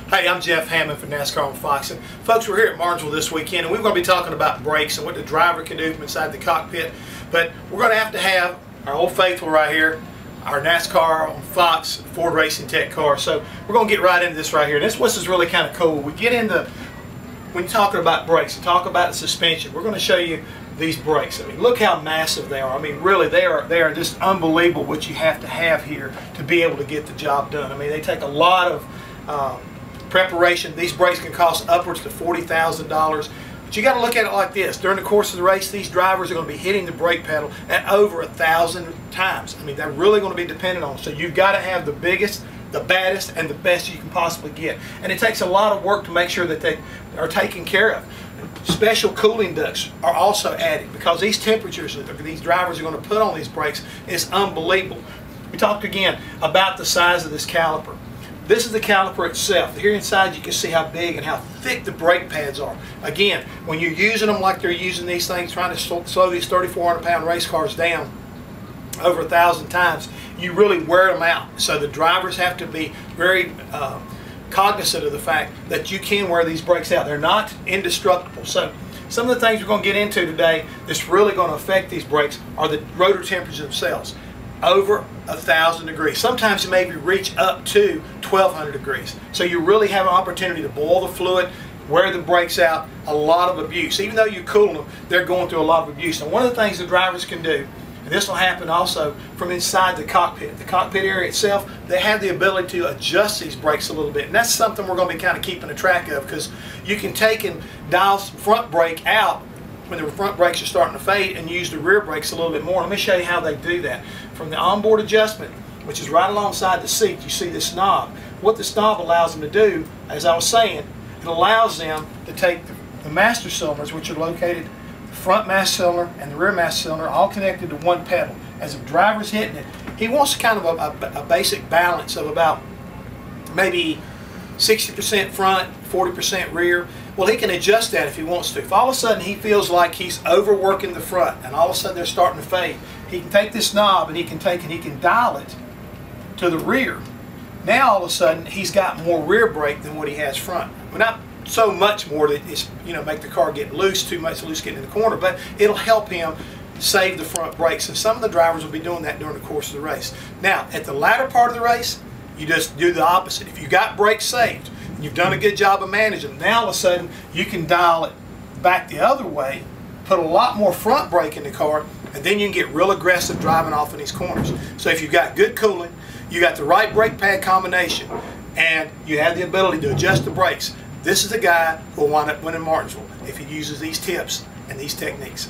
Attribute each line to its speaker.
Speaker 1: Hey, I'm Jeff Hammond for NASCAR on Fox. And folks, we're here at Martinsville this weekend, and we're going to be talking about brakes and what the driver can do from inside the cockpit. But we're going to have our old faithful right here, our NASCAR on Fox Ford Racing Tech car. So we're going to get right into this right here. And this is really kind of cool. We get into, when you're talking about brakes and talk about the suspension, we're going to show you these brakes. I mean, look how massive they are. I mean, really, they are just unbelievable what you have to have here to be able to get the job done. I mean, they take a lot of preparation. These brakes can cost upwards to $40,000. But you got to look at it like this. During the course of the race, these drivers are going to be hitting the brake pedal at over 1,000 times. I mean, they're really going to be dependent on it. So you've got to have the biggest, the baddest, and the best you can possibly get. And it takes a lot of work to make sure that they are taken care of. Special cooling ducts are also added because these temperatures that these drivers are going to put on these brakes is unbelievable. We talked again about the size of this caliper. This is the caliper itself. Here inside you can see how big and how thick the brake pads are. Again, when you're using them like they're using these things, trying to slow these 3,400 pound race cars down over 1,000 times, you really wear them out. So the drivers have to be very cognizant of the fact that you can wear these brakes out. They're not indestructible. So some of the things we're going to get into today that's really going to affect these brakes are the rotor temperatures themselves. Over 1,000 degrees. Sometimes you maybe reach up to 1,200 degrees. So you really have an opportunity to boil the fluid, wear the brakes out, a lot of abuse. Even though you cool them, they're going through a lot of abuse. And one of the things the drivers can do, and this will happen also from inside the cockpit area itself, they have the ability to adjust these brakes a little bit. And that's something we're going to be kind of keeping a track of, because you can take and dial front brake out when the front brakes are starting to fade and use the rear brakes a little bit more. Let me show you how they do that. From the onboard adjustment, which is right alongside the seat, you see this knob. What this knob allows them to do, as I was saying, it allows them to take the master cylinders, which are located, the front master cylinder and the rear master cylinder, all connected to one pedal. As the driver's hitting it, he wants kind of a basic balance of about maybe 60% front, 40% rear. Well, he can adjust that if he wants to. If all of a sudden he feels like he's overworking the front and all of a sudden they're starting to fade, he can take this knob and he can dial it to the rear. Now all of a sudden he's got more rear brake than what he has front. Well, not so much more that it's, make the car get loose, too much loose getting in the corner, but it'll help him save the front brakes. And some of the drivers will be doing that during the course of the race. Now, at the latter part of the race, you just do the opposite. If you got brakes saved, and you've done a good job of managing them, now all of a sudden you can dial it back the other way, put a lot more front brake in the car, and then you can get real aggressive driving off in these corners. So if you've got good cooling, you got the right brake pad combination, and you have the ability to adjust the brakes, this is the guy who will wind up winning Martinsville if he uses these tips and these techniques.